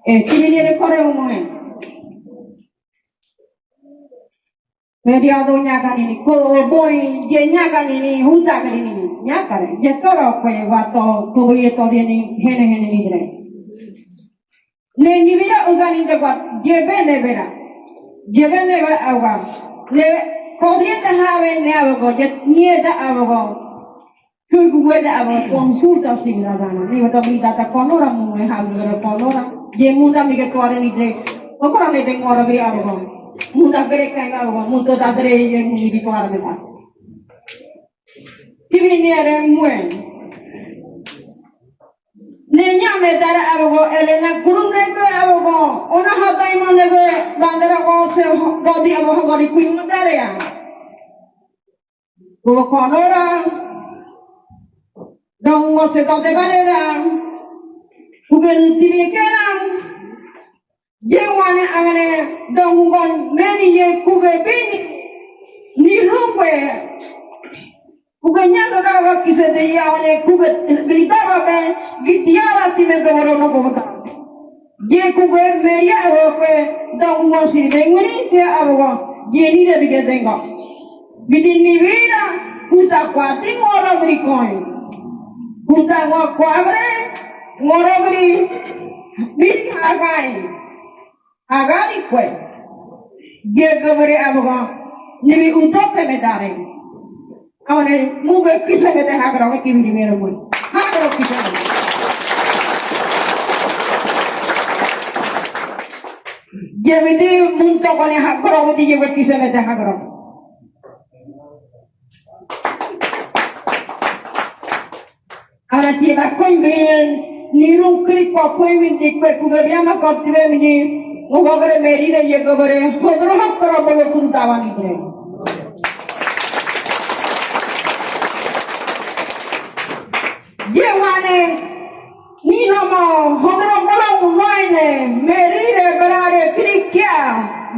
Tiene corre un momento. Media do nyaga ini, ko boy je nyaga ini, huda ini, nyaga ini. Je toro kue wato tubuh itu dia ni hene ni dre. Ne ni bira ugan ini dapat je bene bera awam. Ne podría dejar ne awago, je nie da awago. Kui gue da awago konsulta ciudadana. Ni wato mi data konora mu hal gara konora. Je muda mi ke tuare ni dre. Kokora ne deng ora beri awago. Muda beri kaya awago. Muda dadre je mu di tuare beta. Tibi ni are muen. Nenya me dara awago elena kurung nego awago. Ona hata iman nego bandara ko se dodi awago gari kui mu dara ya. Ko konora. Dong mo se dodi barera. Kugen tibi kena. Jewane amane dongon meni ye kuge bini ni rumpe kuge nyaga daga kise de yawane kuge bilitaba be gitiara time doro no bota ye kuge meria rope dongon si dengoni se abo ye ni de bige dengo bidin ni vida puta kwati moro grikoi puta wa kwabre moro gri bini hagai Agari kue, dia keberi abaga, ni untuk temedare. Awalnya mungkin kisah bete hagarok kimi di meremui, hagarok kisah. Dia bete muntok kali hagarok dia buat kisah bete hagarok. Anak dia kau ingin niru kiri kau ingin dikwe kugeria mak kau tiba ini. Ngobagare meri re ye gobare hodro hak kara bolo kuntawani dre ye wane ni nomo hodro bolo unoine meri re berare krikya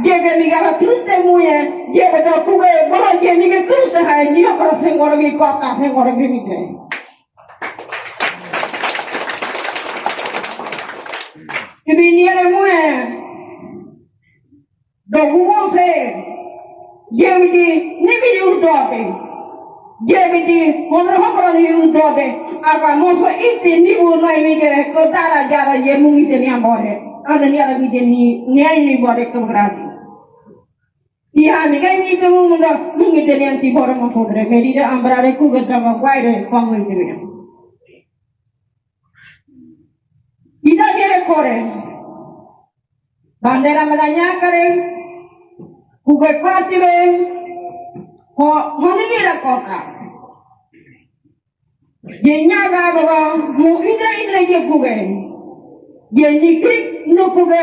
ye ge miga trute muye ye bedo kuge bolo ye miga trute hai ni kara sengor gi kota sengor gi mitre ibini re muye Dogumo se, jemiti nibidi udote, jemiti mondra hokra ni udote, aga moso iti nibu noi mike ko dara jara jemu iti ni ambore, ada ni ada mite ni ai ni bore keberani. Iya mike ni itu munda mungite ni anti bore mempodre, medide ambrare ku gedama kwaire kongo iti ni. Kita kere kore, bandera medanya kare. Kuge kwati be, honi gira kota. Je nyaga baga mu idra je kuge. Je nikrik no kuge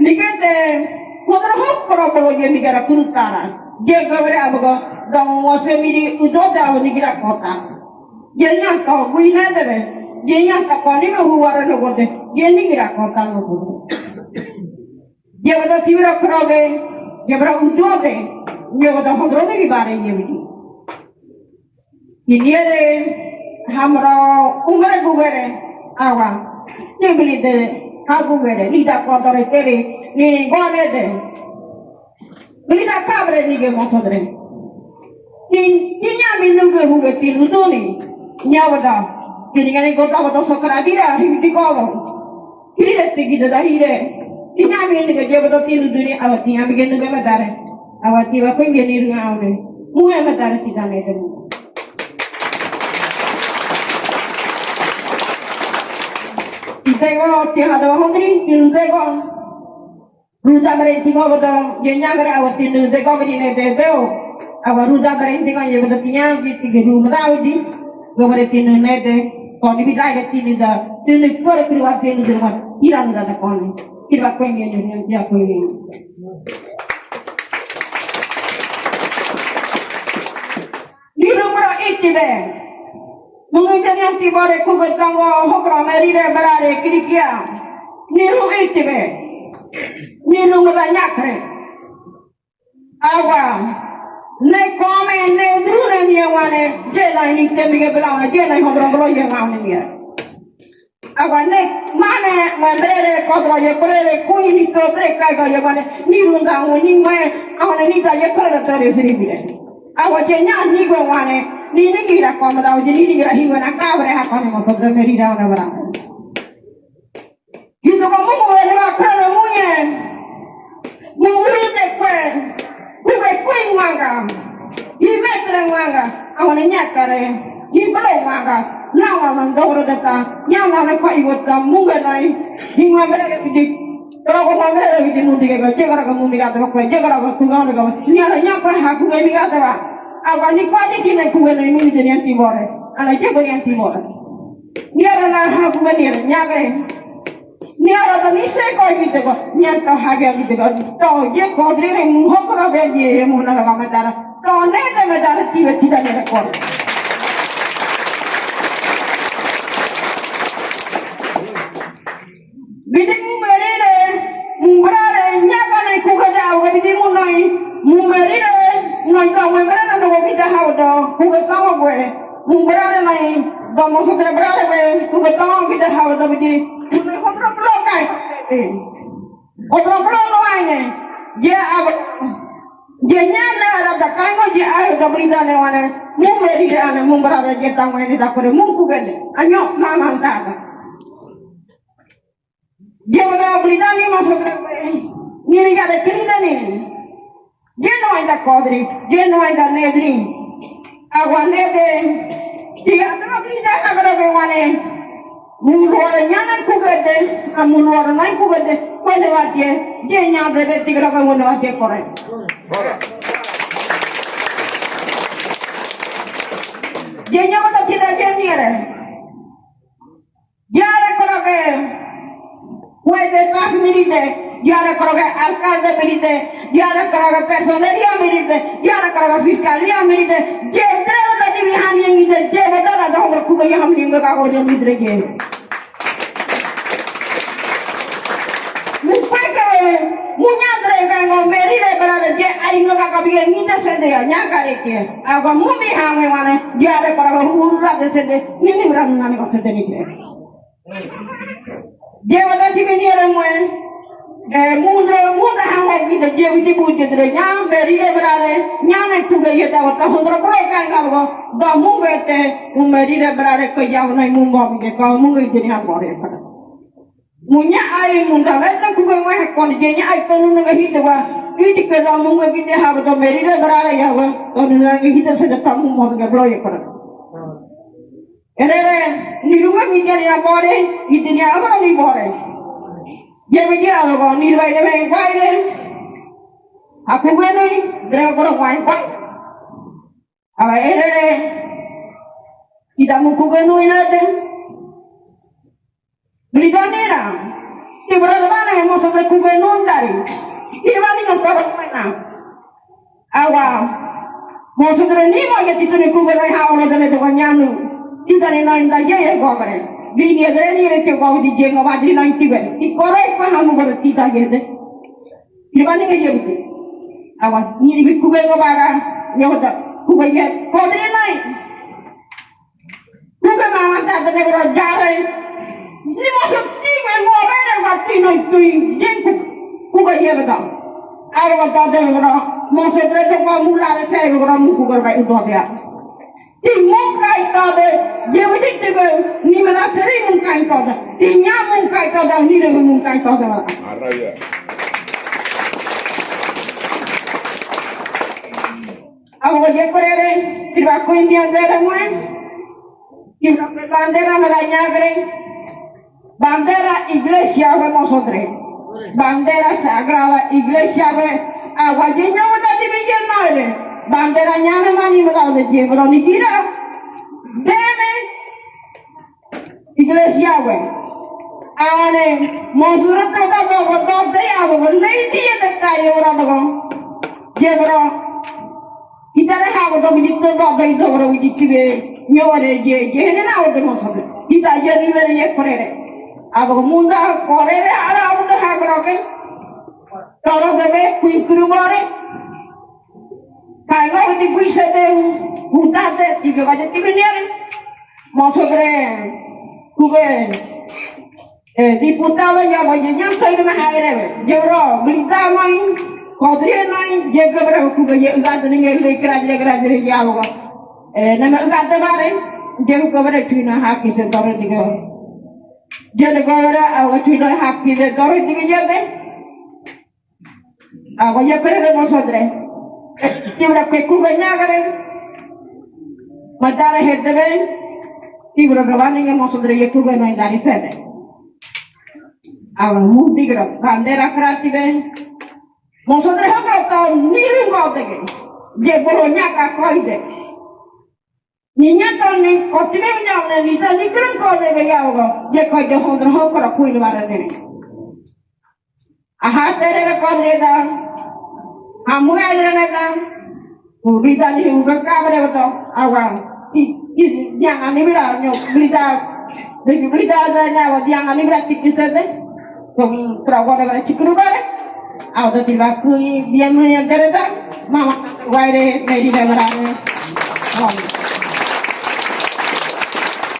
nikete kodra hok koro je migara kurutara. Je gabere abaga dong wase miri udoda honi gira kota. Je nyaka guina debe. Je nyaka koni me huwara no gote. Je nigira kota no kuge. Je bada tibra kroge. Ya berapa untuk deh, ya udah kontrol lagi bareng ya begini. Ini ada hamra umur gugere awam, ni beli deh, aku gugere, ni dah kotor teri, ni gone deh, beli dah kabre ni ke motor deh. Ni minum ke gugere tilu tu ni, nyawa dah, jadi kan kota sokra tidak, hidup kalau, hidup tinggi dah hidup. Ina minum ke jauh betul tilu dunia awat ni, ambil ke negara madare, awat ni apa yang ni rumah awak ni, muai madare tidak ada dulu. Isego tiada orang ni, tilu sego, ruda berhenti kau betul, jenya kerja awat tilu sego ni nete teo, awat ruda berhenti kau ye betul tiang kita rumah tahu di, kau berhenti nete, kau ni bidai ke tilu dah, tilu kau keluar tilu rumah, tidak ada kau ni. Kita kau ini dia kau ini. Di rumah itu deh, mungkin yang tiba reku bertanggung hokra meri deh berare kirikia. Di rumah itu deh, di rumah banyak deh. Awam, ne komen ne dulu ni yang mana, jelah ini tembiga belau, jelah hokra belau yang mana ni. Awam ne mana mamere kodra ye korere kui ni totre kai ga ye mane ni runda ni me awne ni da ye korere tere siri bire awa je nya ni go wane ni ni kira ko ma da je ni kira hi wana ka bare ha ko ne mo kodra meri da na bara Itu kamu mulai lewat kerana munya, mungkin dekwen, bukan kuin wangga, ini terang wangga, awalnya nyakare, ini belum wangga, nawan orang data, yang awalnya kau ikut dalam mungkin naik, hingga mereka bidik, kalau kau mereka bidik mudik ke, jaga kamu mudik atau kau jaga kamu tunggu kamu, ini ada nyakar haku kami kata apa, awal ni kau di sini kau ni ini jadi yang timur, anak jago yang timur, ini ada haku kami nyakare. Niara da ni se ko gite ko nianta hage gite ko to ye ko dire mu hokra be ye mu na ga matara to ne de matara ti ve ti da ne ko bidi mu merire mu brare nyaga ne ku ga da wa bidi mu nai mu merire nai ka mu merire no ko gite ha do ku ga ta mo we mu brare nai do mo so tre brare we ku ga ta mo gite ha do bidi Otro bloque hay, otro bloque no hay ne. Ya ab, ya nyana ada tak kau je ayo tak berita ne wana. Mumeri de ane mumbara je tamu ini tak kore mungku gede. Anyo mama tak. Je ada berita ni masuk terus. Ni ni ada cerita ni. Je no ada kodri, je no ada nedri. Awan nede, dia ada berita agak agak wane. Muluara nyana kugade, amuluara nai kugade, kone watie, dia nyana debe tiga kau kone watie kore. Dia nyana tak tidak jadi re. Dia ada kalau ke, kue pas mirite, dia ada kalau ke alcalde mirite, dia ada kalau ke personeria mirite, dia ada kalau ke fiskalia mirite, dia terus tadi bihan yang itu, dia betul ada orang kugade yang minggu kau dia mirite je. Munya mereka ngomberi lebaran je, aing nggak kabian kita sedih, nyakar itu. Aku mumi hamil mana, dia ada kalau urat sedih, ini berani nani kau sedih ni. Dia ada di sini ada muan, muda hamil kita dia itu buat jadi nyamberi lebaran, nyane juga dia tahu tahu terus kan kalau dah mungkin ngomberi lebaran kejauh nai mungkin kalau mungkin jadi apa orang. Munya air munda macam kuku mah kondisinya air tonu nengah hidup ini kerja mungkin kita harus meri le berada ya tonu nengah hidup saja tamu mau pergi bloy kerana. Ni rumah kita ni apa ni? Kita ni apa ni boleh? Jadi dia apa? Ni bayi ni bayi bayi ni. Aku ni mereka korang bayi bayi. Apa kita mungkin ni nanti. Britannia, di berada mana yang mau sesuatu gubernur dari? Di mana yang korang mana? Awal, mau sesuatu ni mau jadi tu ni gubernur hawa dan itu kanyanu. Kita ni lain dah je kau keren. Bini ada ni reke kau di je kau badri lain tiba. Di korang kau hamu ber kita je. Di mana yang jadi? Awal, ni di gubernur kau baga, ni hoda gubernur kau dari lain. Gubernur mama tak ada berjalan. Ni masuk tiga mobil yang mati nanti jengku kuka dia betul. Awak tahu dah betul. Masuk terus kau mula saya betul muka berbaik untuk dia. Di muka itu ada dia betul tiga ni mana seri muka itu ada. Di nyam muka itu ada ni lagi muka itu ada. Araya. Awak dia korang kita kui ni ada ramai. Kita bandera melanya kering. Bandera iglesia de nosotros, bandera sagrada iglesia de aguajeño udah dibikin nol, bandera nyala mani udah de pero ni kira, deme iglesia gue, awalnya monsurat udah doa deh abu, lagi dia dekai orang bagai, jebro, kita dah hawa doa bidit doa bayi doa bidit tibe, nyore je, ni lah udah nosotros, kita jadi beri korere. Abu munda korere ada abu dah hageroken, kalau debe kui kurumare, kaya kau di kui sete, udah sete, tiga kali tiga ni, maksudnya kuben, diputado ya voy yo estoy de más aire yo bro grita no podría no llega bro que yo gato ni el grande ya algo no me gato vale yo cobre china haki se torre digo yo le cobre a china haki de torre digo yo de agua ya pero nosotros yo bro que cuganya karen matara gente ven y bro que van en nosotros yo cuganya dari sede Awang mudik ro, bandera kreatif Maksudnya kalau tahu niru kau deh, dia bolehnya kakak deh. Ninya tahu ni, kau tidak menjawab ni, jadi kerana kau deh gaya kau, dia kau jauh dari kau kalau kuil barat ni. Aha tere kau deh dah, kamu ada ni dah, berita ni juga kabar betul, awang, jangan ni berani, berita ada ni awak jangan ni berarti kita deh. Kung trago na bara chikuru bare auto tiba kui biam yang tereda mama waire meri na bara